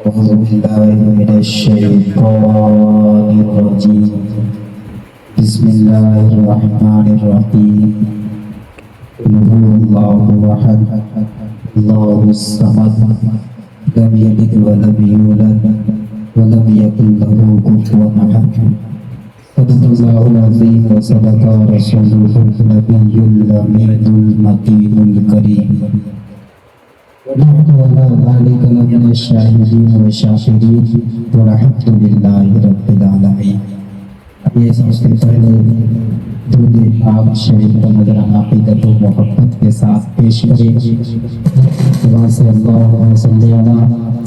أعوذ بالله من الشيطان الرجيم بسم الله الرحمن الرحيم قل هو الله أحد الله الصمد لم يلد ولم يولد ولم يكن له كفوا أحد صدق الله العظيم وصدق رسوله النبي الأمين المكين الكريم ونحن على ذلك لمن الشاهدين والشاكرين والحمد لله رب العالمين. یہ سب سے پہلے درود پاک شریف کا نذرانہ عقیدت و محبت کے ساتھ پیش کریں. سے اللہم صلی علی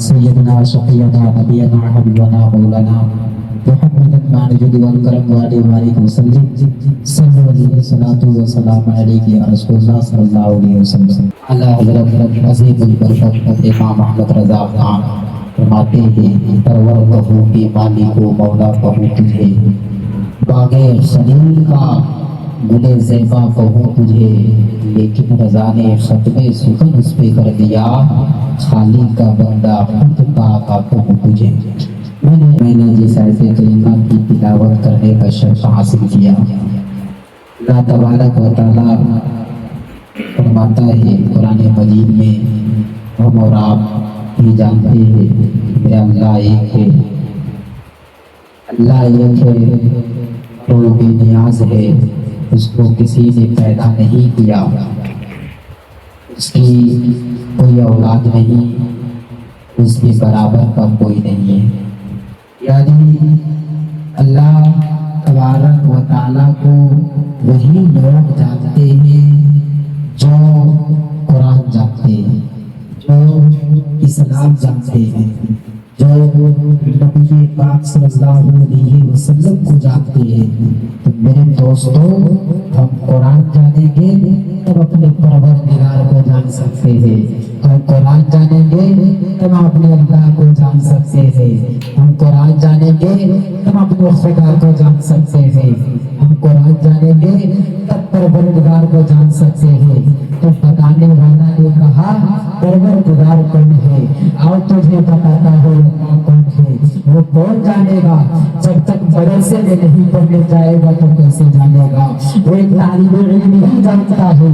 سیدنا شفیعنا نبینا حبیبنا مولانا محمد المعجد والکرم وآلہ وسلم صلی علیہ الصلاۃ والسلام علیہ یا رسول اللہ صلی اللہ علیہ وسلم. اللہ حضرت عظیم البرکت امام احمد رضا خان فرماتے ہیں پرور کہو کہ مالک و مولا کہو تجھے، باغ خلیل کا گل زیبا کہوں تجھے، لیکن رضا نے ختم سخن اس پہ کر دیا، خالق کا بندہ خود پاک کہوں تجھے. میں نے جس آیت کریمہ کی تلاوت کرنے کا شرف حاصل کیا، اللہ تبارک و تعالیٰ فرماتا ہے قرآن مجید میں، ہم اور آپ بھی جانتے ہیں کہ اللہ ایک ہے، اللہ ایک ہے تو بے نیاز ہے، اس کو کسی نے پیدا نہیں کیا، اس کی کوئی اولاد نہیں، اس کے برابر کا کوئی نہیں ہے. یعنی اللہ تبارک و تعالیٰ کو وہی لوگ جانتے ہیں جو قرآن جانتے ہیں، جو اسلام جانتے ہیں، جو نبی پاک صلی اللہ علیہ وسلم کو جانتے ہیں. تو میرے دوستوں، ہم قرآن جانیں گے تب اپنے پروردگار کو جان سکتے ہیں، ہم قرآن جانیں گے تب اپنے اللہ کو جان سکتے ہیں، ہم قرآن جانیں گے تب اپنے خدا کو جان سکتے ہیں، ہم قرآن جانیں گے تب پروردگار کو جان سکتے ہیں. تو بتانے والا نے کہا پروردگار کون ہے، آؤ تجھے بتاتا ہوں کون ہے. وہ کون جانے گا جب تک مدرسے میں نہیں پڑھنے جائے گا تو کیسے جانے گا. وہ ایک طالب علم نہیں جانتا ہے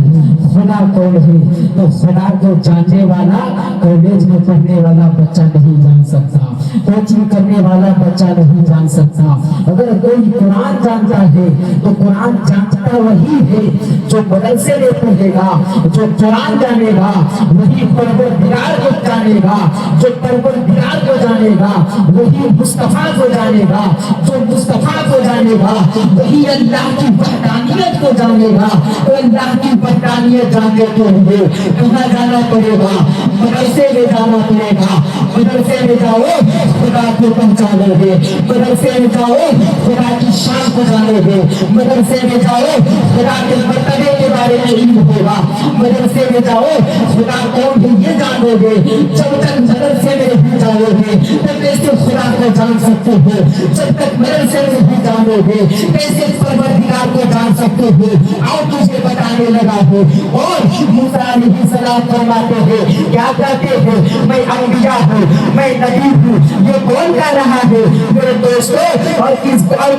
خدا کون ہے، تو خدا کو جاننے والا کالج میں پڑھنے والا بچہ نہیں جان سکتا، کوچنگ کرنے والا بچہ نہیں جان سکتا. اگر کوئی قرآن جانتا ہے تو قرآن جانتا وہی ہے جو مدرسے میں پڑھے گا، جو قرآن جانے گا وہی پروردگار کو جانے گا، جو پروردگار کو جانے گا وہی مصطفیٰ کو جانے گا، جو مصطفیٰ کو جانے گا وہی اللہ کی وحدانیت کو جانے گا. تو اللہ کی وحدانیت جاننے کے لیے کہاں جانا پڑے گا؟ مدرسے میں جانا پڑے گا. مدرسے میں جاؤ خدا کو پہچانو گے، مدرسے میں جاؤ خدا کی شان کو جانو گے، مدرسے میں جاؤ خدا کے مرتبے کے بارے میں علم ہوگا، مدرسے میں جاؤ خدا کون ہے یہ جانو گے. جب تک مدرسے میں نہیں جاؤ گے تب کیسے خدا کو جان سکتے ہو؟ جب تک مدرسے میں نہیں جانو گے کیسے پروردگار کو جان سکتے ہو؟ آؤ تجھے بتانے لگا ہو. اور موسیٰ علیہ السلام فرماتے ہیں، کیا کہتے ہیں؟ میں انبیاء ہوں، میں نبی ہوں. یہ کون کہہ رہا ہے میرے دوستوں؟ اور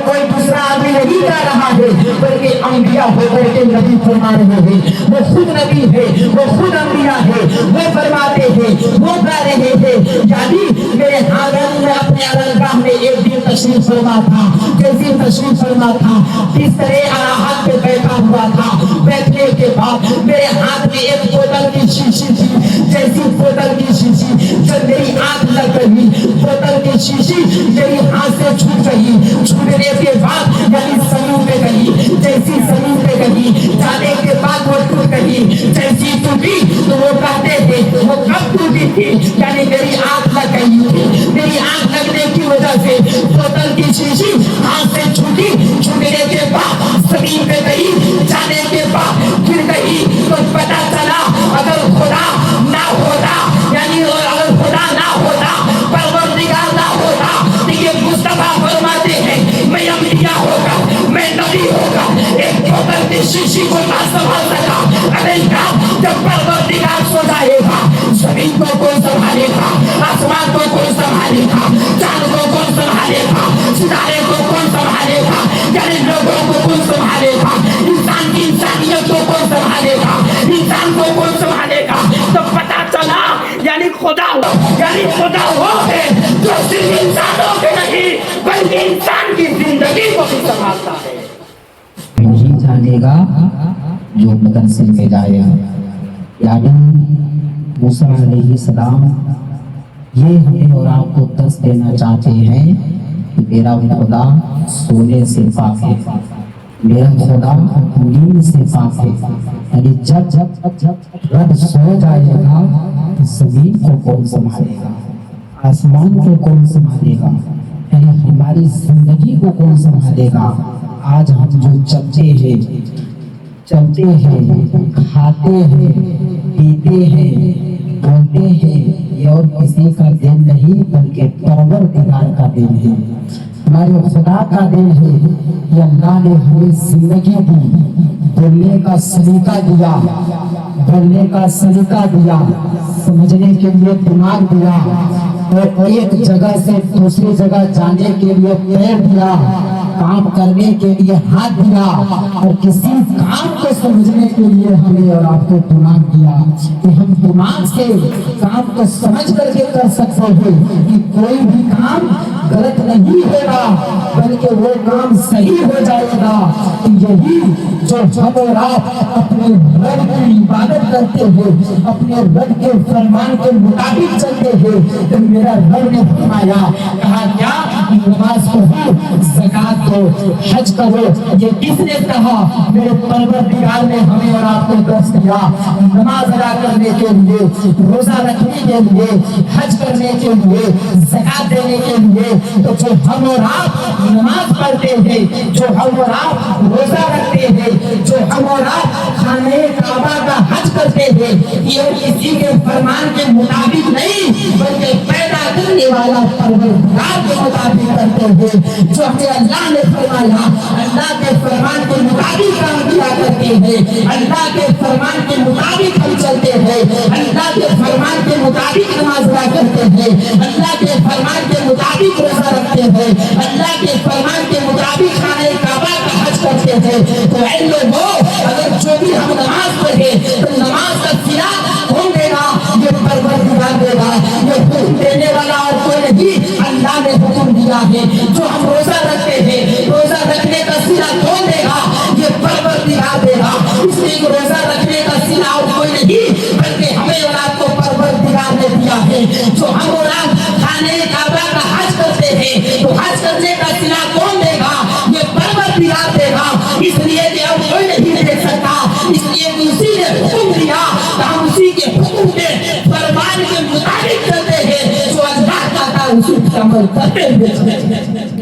کوئی دوسرا آدمی نہیں کہہ رہا ہے بلکہ انبیاء ہو کر کے نبی فرما رہے ہیں. وہ خود نبی ہے، وہ خود انبیاء ہے، وہ فرماتے ہیں، وہ کہہ رہے ہیں. یعنی میرے ہارون نے اپنے ارگاہ میں ایک دن تشریف فرما تھا، جیسے تشریف فرما تھا بسترے آراحت پہ بیٹھا ہوا تھا. بیٹھنے کے بعد میرے ہاتھ میں ایک بوتل کی شیشی تھی، جیسی بوتل کی شیشی جب میری آنکھ لگ گئی، بوتل کی شیشی میری ہاتھ سے چھوٹ گئی. چھوٹنے کے بعد یعنی زمین پہ گئی، جیسی زمین پہ گئی جانے کے بعد وہ ٹوٹ گئی. جیسی ٹوٹی تو وہ کہتے تھے وہ کب ٹوٹی تھی؟ یعنی میری آنکھ لگ گئی تھی، میری آنکھ لگنے کی وجہ سے بوتل کی شیشی ہاتھ سے چھوٹی. چھوٹنے کے بعد زمین پہ گئی، جانے کے بعد گر گئی. تو پتا چلا اگر خدا نہ ہوتا، یعنی اگر خدا نہ ہوتا، پروردگار نہ ہوتا، تو یہ مصطفیٰ فرماتے ہیں میں انبیاء ہوگا، میں نبی ہوگا. ایک بوتل کی شیشی کو نہ سنبھال سکا، اگر جب پروردگار سو جائے گا زمین کو کوئی سنبھالے گا، آسمان کو کوئی سنبھالے یعنی خدا وہ ہے جو صرف انسانوں کے نہیں بلکہ انسان کی زندگی کو بھی سنبھالتا ہے. وہی جانے گا جو مدرسے میں جائے گا. یعنی موسیٰ علیہ السلام یہ ہمیں اور آپ کو درس دینا چاہتے ہیں کہ میرا خدا سونے سے پاک ہے, میرا خدا نیند سے پاک ہے. یعنی جب رب سو جائے گا تو زمین کو کون سنبھالے گا, آسمان کو کون سنبھالے گا, یعنی ہماری زندگی کو کون سنبھالے گا. آج ہم جو چلتے ہیں, کھاتے ہیں, پیتے ہیں, بولتے ہیں, یہ اور کسی کا دین نہیں بلکہ پروردگار کا دین ہے, ہمارے خدا کا دین ہے. یہ اللہ نے ہمیں زندگی دی, بولنے کا سلیقہ دیا, سمجھنے کے لیے دماغ دیا, اور ایک جگہ سے دوسری جگہ جانے کے لیے پیر دیا, کام کرنے کے لیے ہاتھ دیا, اور کسی کام کو سمجھنے کے لیے ہمیں اور آپ کو دماغ دیا کہ ہم دماغ سے کام کو سمجھ کر کے کر سکتے ہیں کہ کوئی بھی کام غلط نہیں ہوگا بلکہ وہ کام صحیح ہو جائے گا. یہی جو ہم اور آپ اپنے رب کی عبادت کرتے ہیں, اپنے رب کے فرمان کے مطابق چلتے ہیں, تو میرا رب نے فرمایا, کہا کیا, نماز پڑھو, زکات دو, حج کرو. یہ کس نے کہا؟ میرے پروردگار نے ہمیں اور آپ کو درس دیا. نماز ادا کرنے کے لیے, روزہ رکھنے کے لیے, حج کرنے کے لیے, زکات دینے کے لیے. تو جو ہم اور آپ نماز پڑھتے ہیں, جو ہم اور آپ روزہ رکھتے ہیں, جو ہم اور آپ خانہ کعبہ کا حج کرتے ہیں, یہ کسی کے فرمان کے مطابق نہیں بلکہ پیدا کرنے والا پروردگار کے مطابق کرتے ہیں. جو ہمیں اللہ نے فرمایا, اللہ کے فرمان کے مطابق کام کیا کرتے ہیں, اللہ کے فرمان کے مطابق ہم چلتے ہیں, اللہ کے فرمان کے مطابق نماز ادا کرتے ہیں, اللہ کے فرمان کے مطابق روزہ رکھتے ہیں, اللہ کے فرمان کے مطابق خانہ کعبہ کا حج کرتے ہیں. تو اے لوگوں, اگر جو بھی ہم نماز پڑھے تو نماز کا صلہ کون دے گا؟ یہ پروردگار دے گا. یہ حکم دینے والا اور کوئی نہیں, اللہ نے حکم دیا ہے. جو ہم روزہ رکھتے ہیں, روزہ رکھنے کا صلہ کون دے گا؟ یہ پروردگار دے گا. اس لیے روزہ رکھنے کا صلہ اور کوئی نہیں بلکہ ہمیں اور آپ کو پروردگار نے دیا ہے. جو ہم اور آپ خانہ کعبہ کا حج کرتے ہیں تو حج کرنے کا صلہ کون دے گا؟ یہ پروردگار دے گا. اس لیے کہ اب کوئی نہیں دے سکتا, اس لیے کہ اسی نے حکم دیا تو ہم اسی کے حکم کے فرمان کے مطابق چلتے ہیں. جو اللہ کا تھا اسی پر عمل کرتے ہیں.